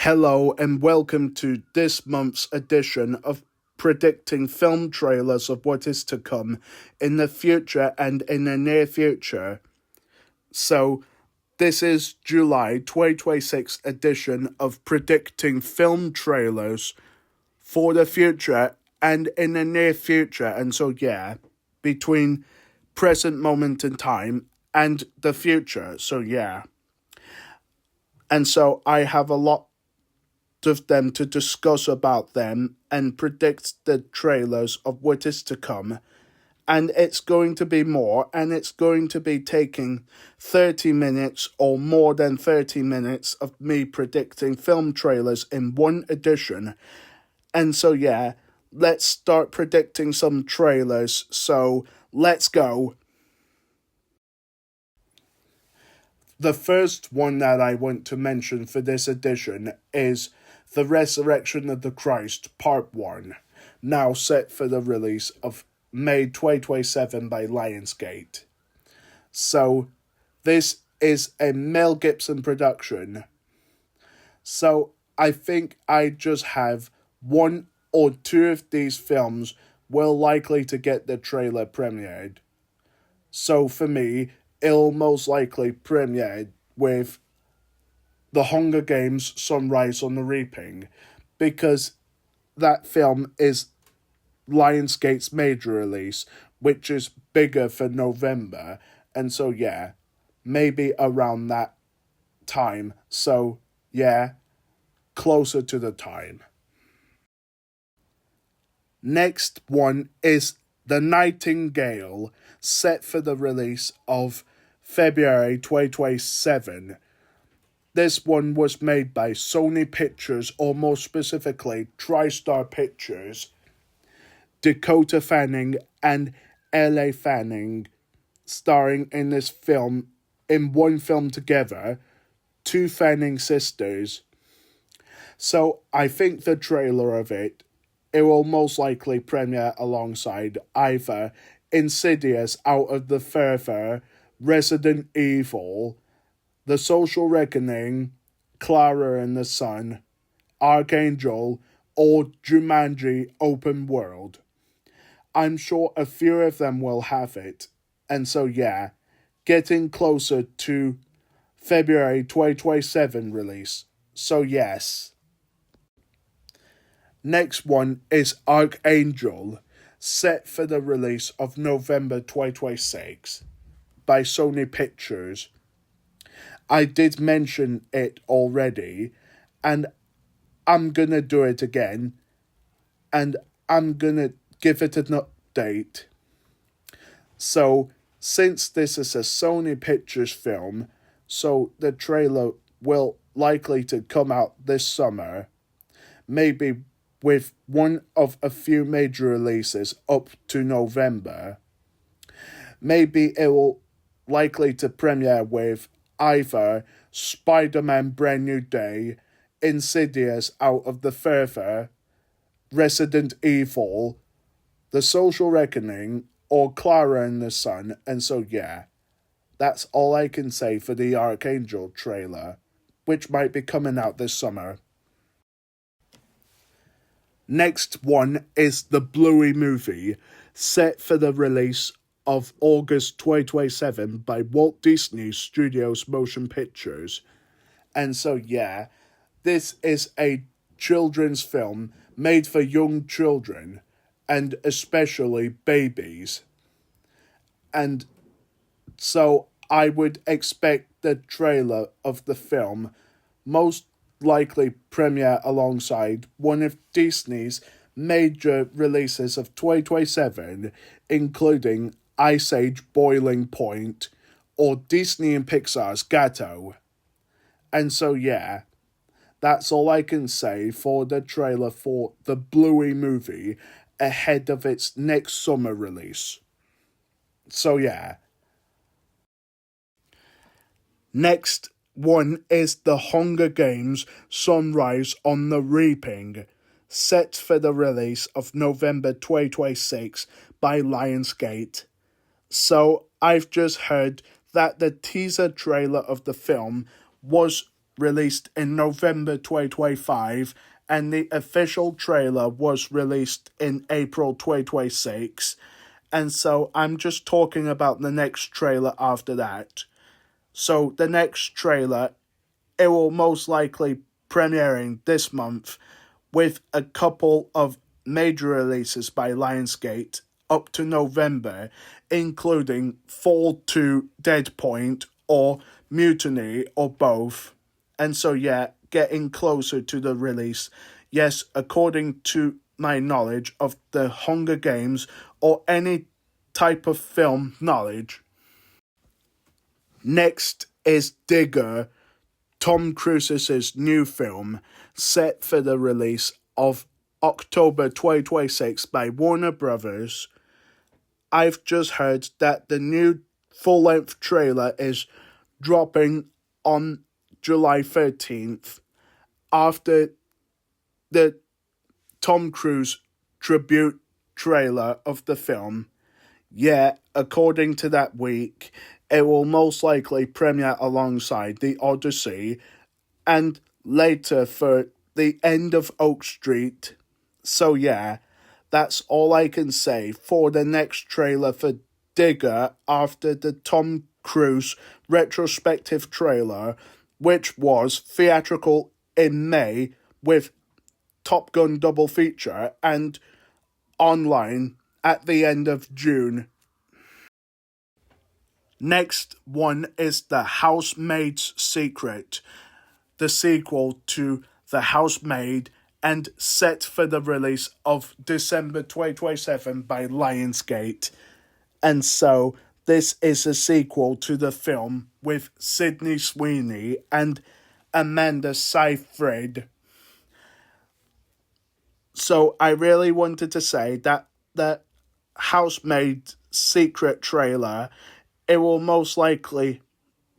Hello and welcome to this month's edition of predicting film trailers of what is to come in the future and in the near future. So, this is July 2026 edition of predicting film trailers for the future and in the near future. And so, between present moment in time and the future. So, And so I have a lot of them to discuss about them and predict the trailers of what is to come. And it's going to be more, and it's going to be taking 30 minutes or more than 30 minutes of me predicting film trailers in one edition. And so, let's start predicting some trailers. So, let's go. The first one that I want to mention for this edition is The Resurrection of the Christ, Part 1, now set for the release of May 2027 by Lionsgate. So, this is a Mel Gibson production. So, I think I just have one or two of these films will likely to get the trailer premiered. So, for me, it'll most likely premiere with The Hunger Games: Sunrise on the Reaping, because that film is Lionsgate's major release, which is bigger for November, and so maybe around that time, so closer to the time. Next one is The Nightingale, set for the release of February 2027. This one was made by Sony Pictures, or more specifically, TriStar Pictures. Dakota Fanning and Elle Fanning starring in this film, in one film together, two Fanning sisters. So I think the trailer of it will most likely premiere alongside either Insidious Out of the Further, Resident Evil, The Social Reckoning, Clara and the Sun, Archangel, or Jumanji Open World. I'm sure a few of them will have it, and so getting closer to February 2027 release, so yes. Next one is Archangel, set for the release of November 2026 by Sony Pictures. I did mention it already, and I'm gonna do it again, and I'm gonna give it an update. So, since this is a Sony Pictures film, so the trailer will likely to come out this summer, maybe with one of a few major releases up to November. Maybe it will likely to premiere with either Spider-Man Brand New Day, Insidious Out of the Further, Resident Evil, The Social Reckoning, or Clara and the Sun, and so that's all I can say for the Archangel trailer, which might be coming out this summer. Next one is the Bluey Movie, set for the release of August 2027 by Walt Disney Studios Motion Pictures. And so this is a children's film made for young children, and especially babies. And so I would expect the trailer of the film most likely premiere alongside one of Disney's major releases of 2027, including Ice Age Boiling Point or Disney and Pixar's Gatto. And so that's all I can say for the trailer for the Bluey Movie ahead of its next summer release. So Next one is The Hunger Games: Sunrise on the Reaping, set for the release of November 2026 by Lionsgate. So I've just heard that the teaser trailer of the film was released in November 2025, and the official trailer was released in April 2026. And so I'm just talking about the next trailer after that. So the next trailer, it will most likely premiering this month with a couple of major releases by Lionsgate up to November, including Fall 2 Dead Point or Mutiny or both. And so yeah, getting closer to the release. Yes, according to my knowledge of the Hunger Games or any type of film knowledge. Next is Digger, Tom Cruise's new film, set for the release of October 2026 by Warner Brothers. I've just heard that the new full-length trailer is dropping on July 13th after the Tom Cruise tribute trailer of the film. Yeah, according to that week, it will most likely premiere alongside The Odyssey and later for The End of Oak Street. So yeah, that's all I can say for the next trailer for Digger after the Tom Cruise retrospective trailer, which was theatrical in May with Top Gun double feature and online at the end of June. Next one is The Housemaid's Secret, the sequel to The Housemaid and set for the release of December 2027 by Lionsgate. And so this is a sequel to the film with Sydney Sweeney and Amanda Seyfried. So I really wanted to say that the Housemaid Secret trailer, it will most likely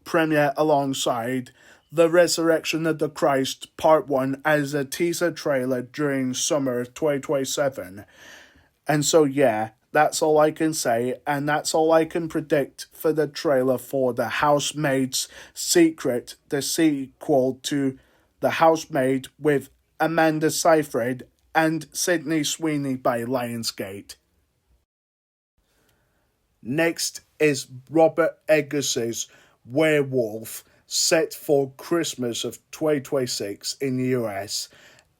premiere alongside The Resurrection of the Christ Part 1 as a teaser trailer during summer 2027. And so yeah, that's all I can say, and that's all I can predict for the trailer for The Housemaid's Secret, the sequel to The Housemaid with Amanda Seyfried and Sydney Sweeney by Lionsgate. Next is Robert Eggers' Werwulf, set for Christmas of 2026 in the US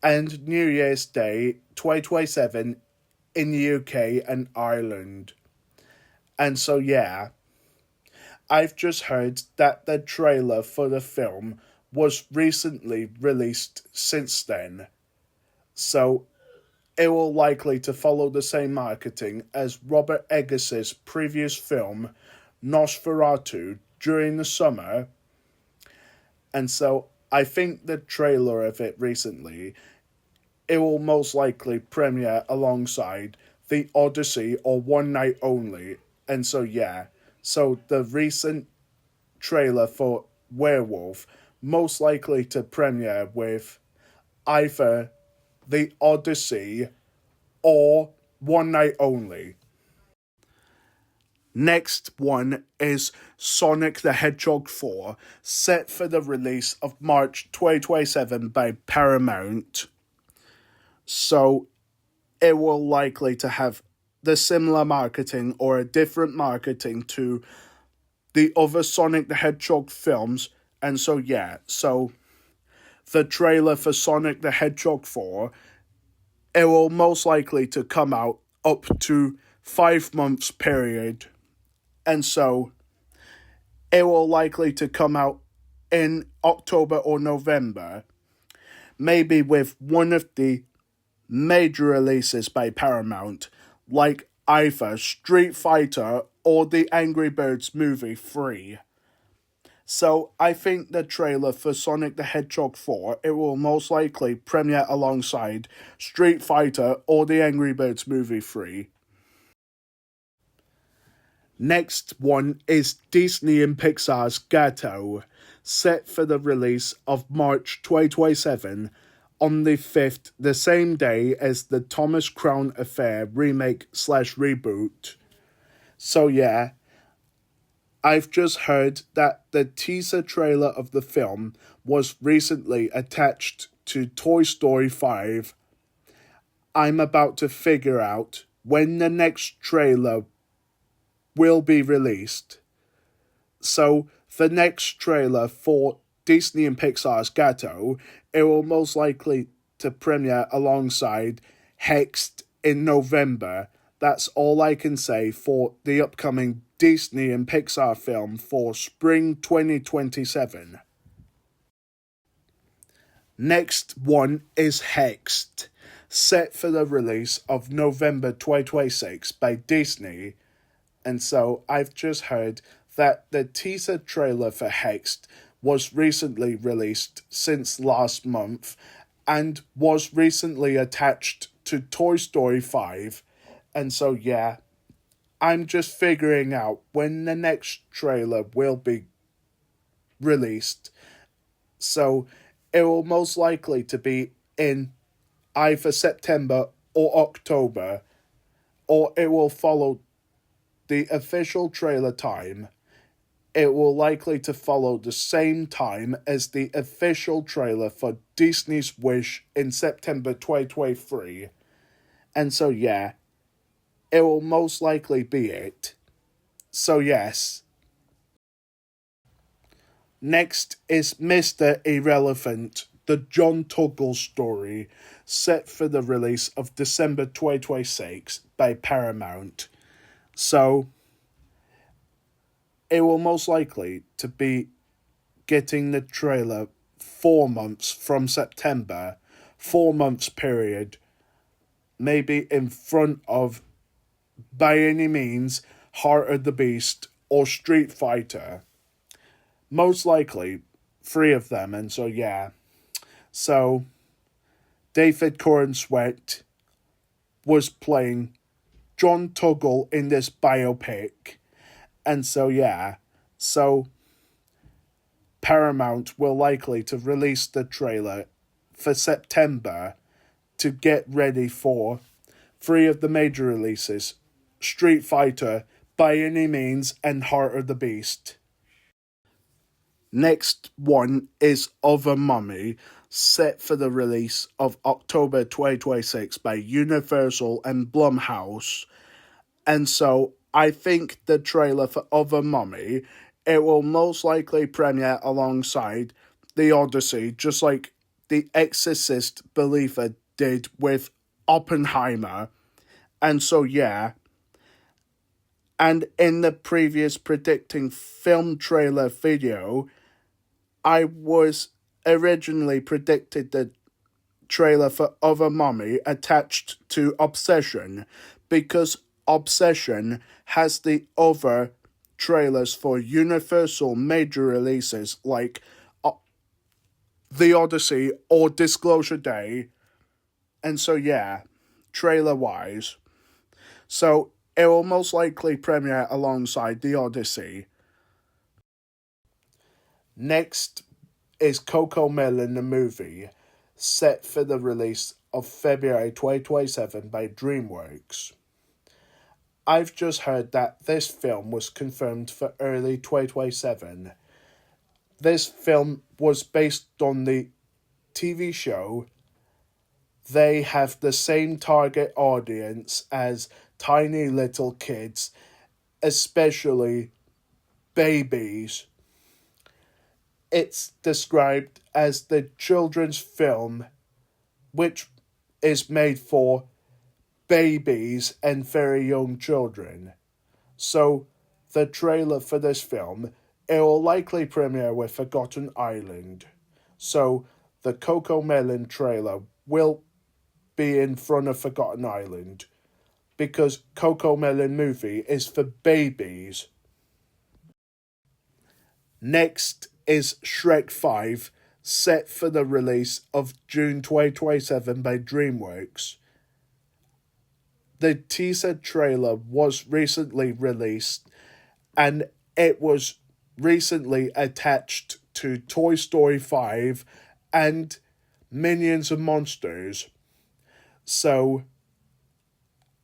and New Year's Day 2027 in the UK and Ireland. And so yeah, I've just heard that the trailer for the film was recently released since then. So it will likely to follow the same marketing as Robert Eggers' previous film, Nosferatu, during the summer. And so I think the trailer of it recently, it will most likely premiere alongside The Odyssey or One Night Only. And so yeah, so the recent trailer for Werewolf most likely to premiere with either The Odyssey or One Night Only. Next one is Sonic the Hedgehog 4, set for the release of March 2027 by Paramount. So it will likely to have the similar marketing or a different marketing to the other Sonic the Hedgehog films. And so yeah, so the trailer for Sonic the Hedgehog 4, it will most likely to come out up to 5 months period. And so it will likely to come out in October or November, maybe with one of the major releases by Paramount, like either Street Fighter or the Angry Birds movie 3. So I think the trailer for Sonic the Hedgehog 4, it will most likely premiere alongside Street Fighter or the Angry Birds movie 3. Next one is Disney and Pixar's Gatto, set for the release of March 2027 on the 5th, the same day as the Thomas Crown Affair remake/reboot. So yeah, I've just heard that the teaser trailer of the film was recently attached to Toy Story 5. I'm about to figure out when the next trailer will be released. So, the next trailer for Disney and Pixar's Gatto, it will most likely to premiere alongside Hexed in November. That's all I can say for the upcoming Disney and Pixar film for spring 2027. Next one is Hexed, set for the release of November 2026 by Disney. And so I've just heard that the teaser trailer for Hexed was recently released since last month and was recently attached to Toy Story 5. And so, yeah, I'm just figuring out when the next trailer will be released. So, it will most likely to be in either September or October, or it will follow the official trailer time. It will likely to follow the same time as the official trailer for Disney's Wish in September 2023. And so, yeah, it will most likely be it. So, yes. Next is Mr. Irrelevant, the John Tuggle story, set for the release of December 2026 by Paramount. So, it will most likely to be getting the trailer 4 months from September, 4 months period, maybe in front of, by any means, Heart of the Beast or Street Fighter. Most likely, 3 of them, and so yeah. So, David Corenswet was playing John Tuggle in this biopic. And so, yeah, so Paramount will likely to release the trailer for September to get ready for 3 of the major releases, Street Fighter, By Any Means, and Heart of the Beast. Next one is Of a Mummy, set for the release of October 2026 by Universal and Blumhouse. And so, I think the trailer for Of a Mummy, it will most likely premiere alongside The Odyssey, just like The Exorcist Believer did with Oppenheimer. And so, yeah. And in the previous predicting film trailer video, I was originally predicted the trailer for Of a Mummy attached to Obsession, because Obsession has the other trailers for Universal major releases like The Odyssey or Disclosure Day. And so, yeah, trailer-wise. So, it will most likely premiere alongside The Odyssey. Next is Cocomelon the movie, set for the release of February 2027 by DreamWorks. I've just heard that this film was confirmed for early 2027. This film was based on the TV show. They have the same target audience as tiny little kids, especially babies. It's described as the children's film, which is made for babies and very young children. So, the trailer for this film, it will likely premiere with Forgotten Island. So, the Cocomelon trailer will be in front of Forgotten Island, because Cocomelon movie is for babies. Next is Shrek 5, set for the release of June 2027 by DreamWorks. The teaser trailer was recently released, and it was recently attached to Toy Story 5 and Minions and Monsters. So,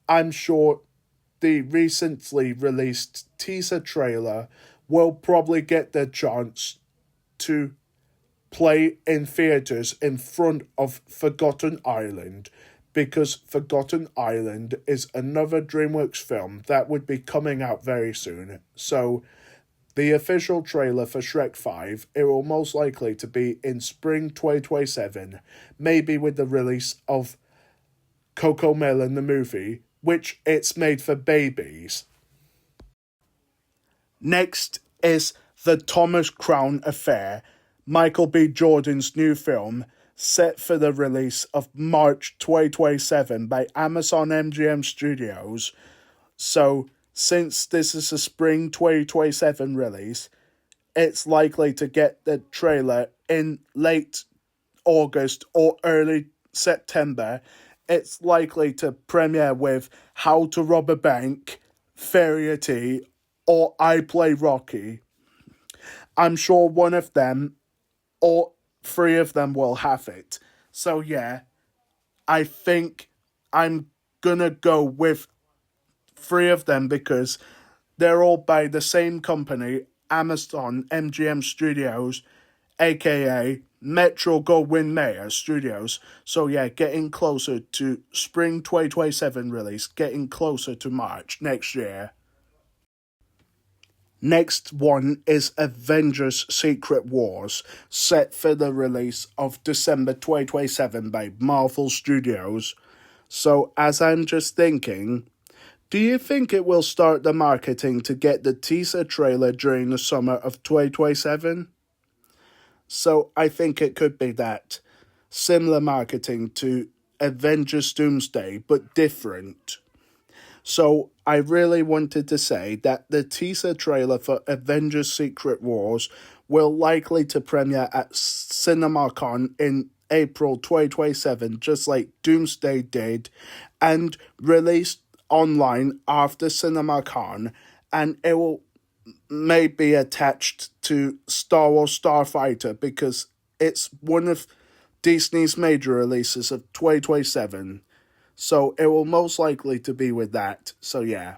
I'm sure the recently released teaser trailer will probably get the chance to play in theatres in front of Forgotten Island, because Forgotten Island is another DreamWorks film that would be coming out very soon. So the official trailer for Shrek 5, it will most likely to be in spring 2027, maybe with the release of Cocomelon the movie, which it's made for babies. Next is The Thomas Crown Affair, Michael B. Jordan's new film, set for the release of March 2027 by Amazon MGM Studios. So, since this is a spring 2027 release, it's likely to get the trailer in late August or early September. It's likely to premiere with How to Rob a Bank, Variety, or I Play Rocky. I'm sure one of them or three of them will have it. So yeah, I think I'm gonna go with three of them because they're all by the same company, Amazon MGM Studios, aka Metro Goldwyn Mayer Studios. So yeah, getting closer to spring 2027 release, getting closer to March next year. Next one is Avengers Secret Wars, set for the release of December 2027 by Marvel Studios. So, as I'm just thinking, do you think it will start the marketing to get the teaser trailer during the summer of 2027? So, I think it could be that. Similar marketing to Avengers Doomsday, but different. So, I really wanted to say that the teaser trailer for Avengers Secret Wars will likely to premiere at CinemaCon in April 2027, just like Doomsday did, and released online after CinemaCon, and it will may be attached to Star Wars Starfighter because it's one of Disney's major releases of 2027. So it will most likely to be with that. So yeah.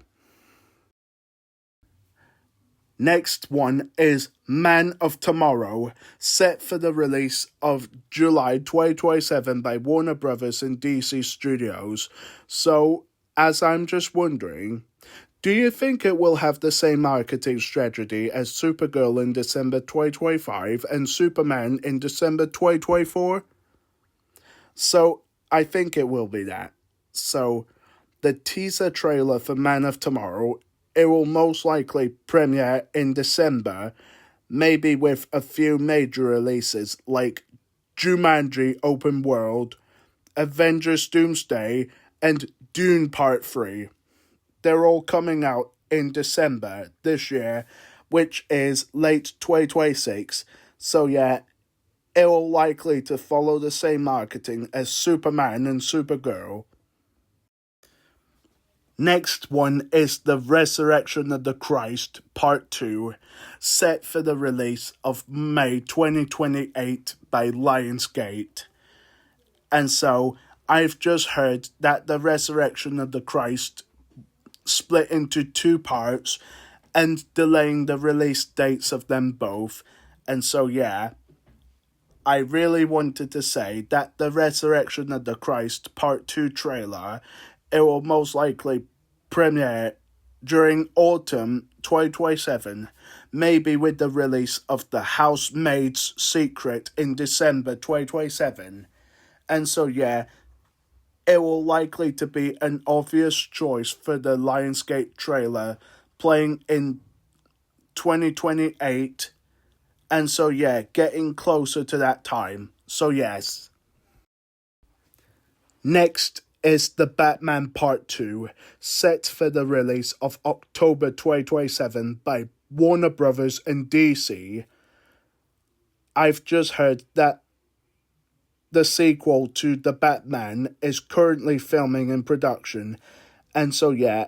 Next one is Man of Tomorrow, set for the release of July 2027 by Warner Brothers and DC Studios. So, as I'm just wondering, do you think it will have the same marketing strategy as Supergirl in December 2025 and Superman in December 2024? So, I think it will be that. So, the teaser trailer for Man of Tomorrow, it will most likely premiere in December, maybe with a few major releases like Jumanji Open World, Avengers Doomsday, and Dune Part 3. They're all coming out in December this year, which is late 2026. So yeah, it will likely to follow the same marketing as Superman and Supergirl. Next one is The Resurrection of the Christ, Part 2, set for the release of May 2028 by Lionsgate. And so, I've just heard that The Resurrection of the Christ split into two parts and delaying the release dates of them both. And so, yeah, I really wanted to say that The Resurrection of the Christ Part 2 trailer, it will most likely premiere during autumn 2027, maybe with the release of The Housemaid's Secret in December 2027. And so yeah, it will likely to be an obvious choice for the Lionsgate trailer playing in 2028. And so yeah, getting closer to that time. So yes. Next is The Batman Part 2, set for the release of October 2027 by Warner Brothers and DC. I've just heard that the sequel to The Batman is currently filming in production, and so yeah,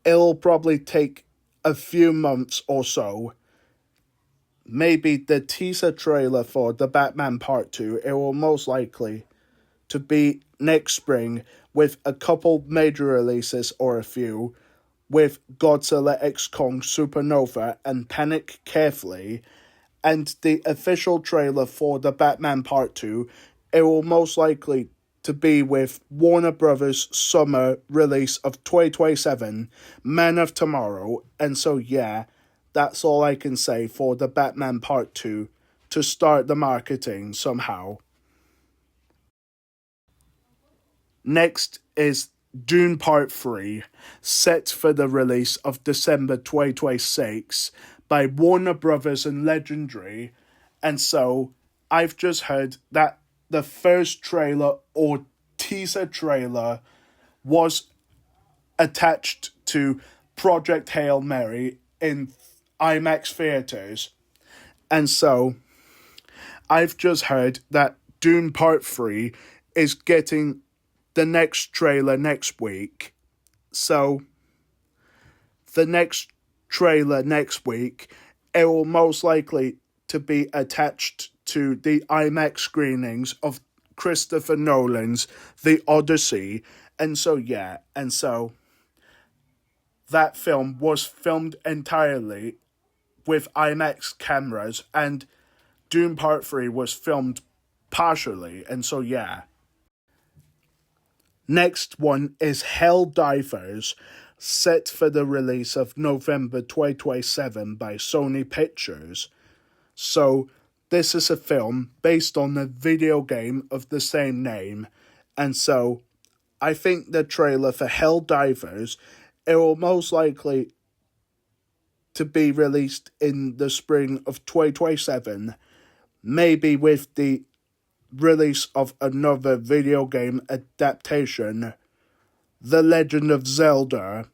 it'll probably take a few months or so. Maybe the teaser trailer for The Batman Part 2, it will most likely to be next spring with a couple major releases or a few, with Godzilla X Kong Supernova and Panic Carefully, and the official trailer for the Batman Part 2, it will most likely to be with Warner Brothers summer release of 2027, Man of Tomorrow, and so yeah, that's all I can say for the Batman Part 2 to start the marketing somehow. Next is Dune Part 3, set for the release of December 2026 by Warner Brothers and Legendary, and so I've just heard that the first trailer or teaser trailer was attached to Project Hail Mary in IMAX theaters, and so I've just heard that Dune Part 3 is getting the next trailer next week. So, the next trailer next week, it will most likely to be attached to the IMAX screenings of Christopher Nolan's The Odyssey. And so, yeah, that film was filmed entirely with IMAX cameras, and Dune Part 3 was filmed partially, and so, yeah. Next one is Helldivers, set for the release of November 2027 by Sony Pictures. So, this is a film based on the video game of the same name, and so I think the trailer for Helldivers, it will most likely to be released in the spring of 2027, maybe with the release of another video game adaptation, The Legend of Zelda.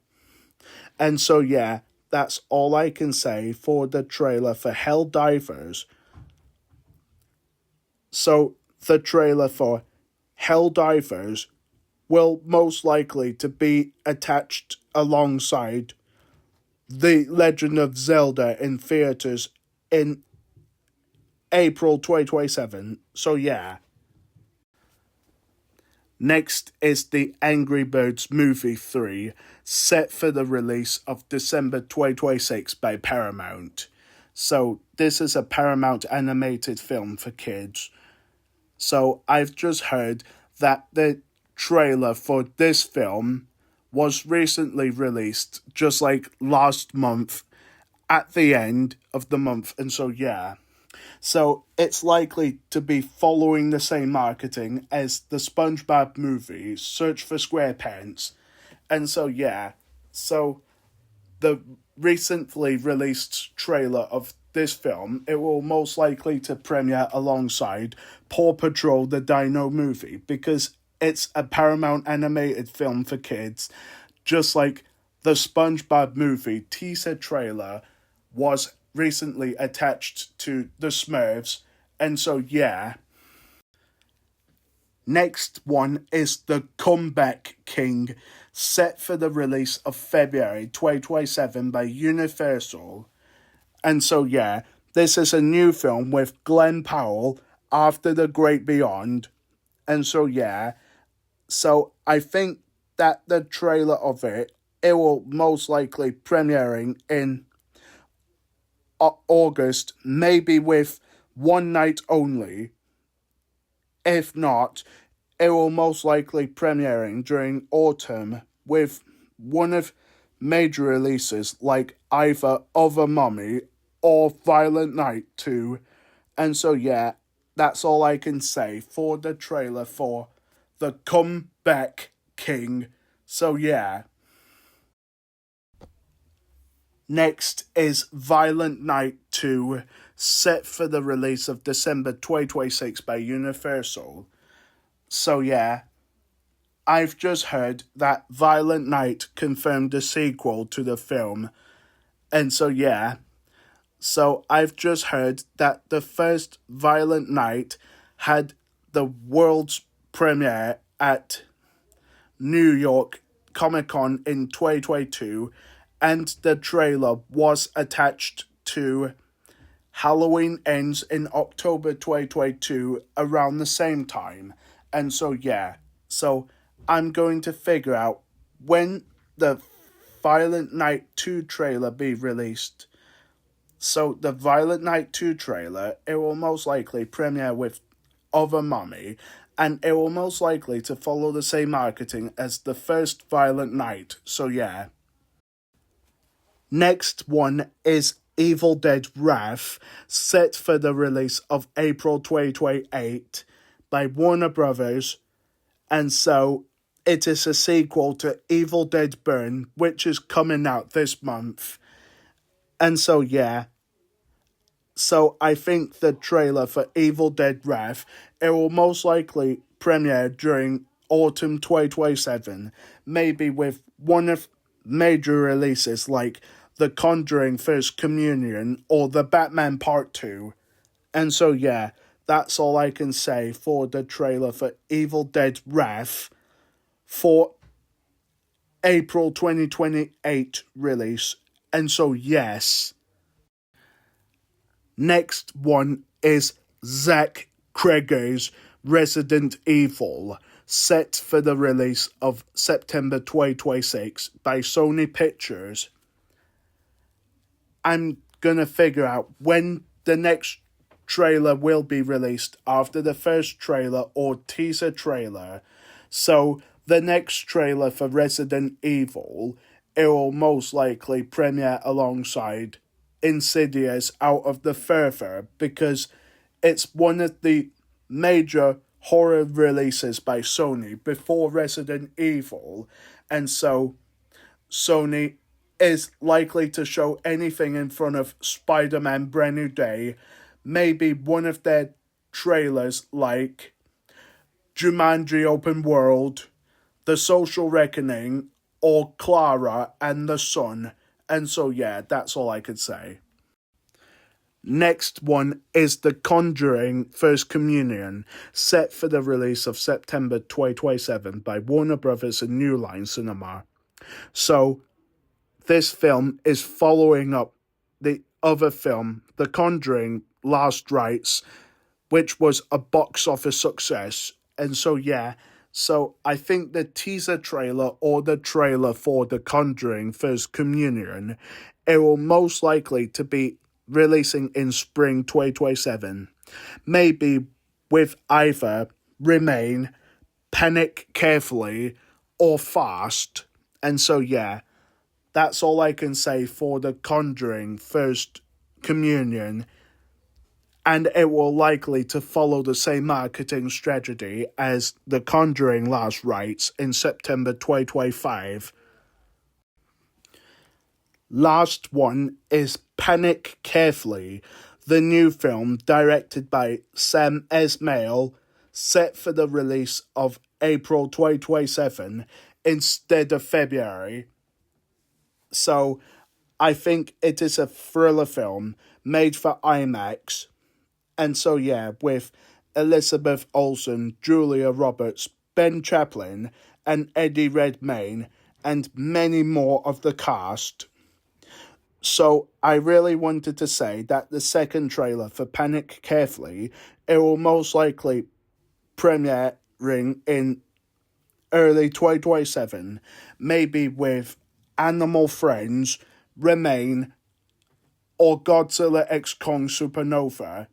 And so yeah, that's all I can say for the trailer for Helldivers. So the trailer for Helldivers will most likely to be attached alongside The Legend of Zelda in theaters in April 2027. So yeah. Next is the Angry Birds Movie 3, set for the release of December 2026 by Paramount. So this is a Paramount animated film for kids. So I've just heard that the trailer for this film was recently released, just like last month, at the end of the month, and so yeah. So it's likely to be following the same marketing as the SpongeBob movie, Search for SquarePants. And so yeah, so the recently released trailer of this film, it will most likely to premiere alongside Paw Patrol the Dino movie, because it's a Paramount animated film for kids, just like the SpongeBob movie teaser trailer was recently attached to the Smurfs, and so yeah. Next one is The Comeback King, set for the release of February 2027 by Universal. And so yeah, this is a new film with Glenn Powell after The Great Beyond. And so yeah, so I think that the trailer of it will most likely premiering in August, maybe with one night only. If not, it will most likely premiering during autumn with one of major releases like either Other Mummy or Violent Night 2. And so yeah, that's all I can say for the trailer for The Comeback King. So yeah. Next is Violent Night 2, set for the release of December 2026 by Universal. So yeah, I've just heard that Violent Night confirmed a sequel to the film. And so yeah, so I've just heard that the first Violent Night had the world's premiere at New York Comic-Con in 2022, and the trailer was attached to Halloween Ends in October 2022 around the same time. And so yeah, so I'm going to figure out when the Violent Night 2 trailer be released. So the Violent Night 2 trailer, it will most likely premiere with other money, and it will most likely to follow the same marketing as the first Violent Night, so yeah. Next one is Evil Dead Wrath, set for the release of April 2028 by Warner Brothers, and so it is a sequel to Evil Dead Burn, which is coming out this month. And so yeah, so I think the trailer for Evil Dead Wrath, it will most likely premiere during autumn 2027, maybe with one of major releases like The Conjuring First Communion or The Batman Part 2. And so yeah, that's all I can say for the trailer for Evil Dead Wrath for April 2028 release. And so yes. Next one is Zach Cregger's Resident Evil, set for the release of September 2026 by Sony Pictures. I'm gonna figure out when the next trailer will be released after the first trailer or teaser trailer. So the next trailer for Resident Evil, it will most likely premiere alongside Insidious Out of the Further, because it's one of the major horror releases by Sony before Resident Evil, and so Sony is likely to show anything in front of Spider-Man Brand New Day, maybe one of their trailers like Jumanji Open World, The Social Reckoning, or Clara and the Sun. And so yeah, that's all I could say. Next one is The Conjuring First Communion, set for the release of September 2027 by Warner Brothers and New Line Cinema. So this film is following up the other film, The Conjuring Last Rites, which was a box office success. And so yeah, so I think the teaser trailer or the trailer for The Conjuring First Communion, it will most likely to be releasing in spring 2027. Maybe with either Remain, Panic Carefully, or Fast. And so yeah, that's all I can say for The Conjuring First Communion. And it will likely to follow the same marketing strategy as The Conjuring Last Rites in September 2025. Last one is Panic Carefully, the new film directed by Sam Esmail, set for the release of April 2027 instead of February. So I think it is a thriller film made for IMAX. And so yeah, with Elizabeth Olsen, Julia Roberts, Ben Chaplin, and Eddie Redmayne, and many more of the cast. So I really wanted to say that the second trailer for Panic Carefully, it will most likely premiering in early 2027, maybe with Animal Friends, Remain, or Godzilla X Kong Supernova.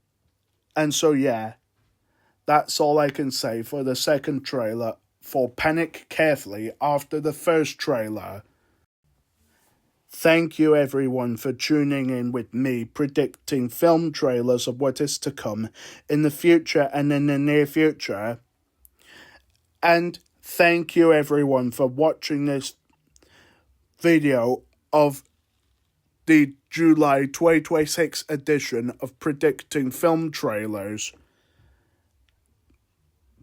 And so yeah, that's all I can say for the second trailer for Panic Carefully after the first trailer. Thank you everyone for tuning in with me predicting film trailers of what is to come in the future and in the near future. And thank you everyone for watching this video of the July 2026 edition of Predicting Film Trailers,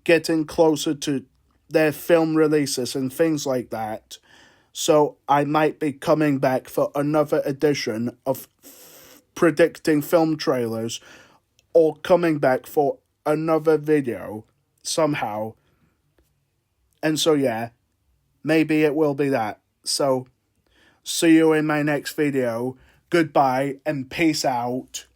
getting closer to their film releases and things like that. So I might be coming back for another edition of Predicting Film Trailers, or coming back for another video somehow. And so yeah, maybe it will be that. So see you in my next video. Goodbye and peace out.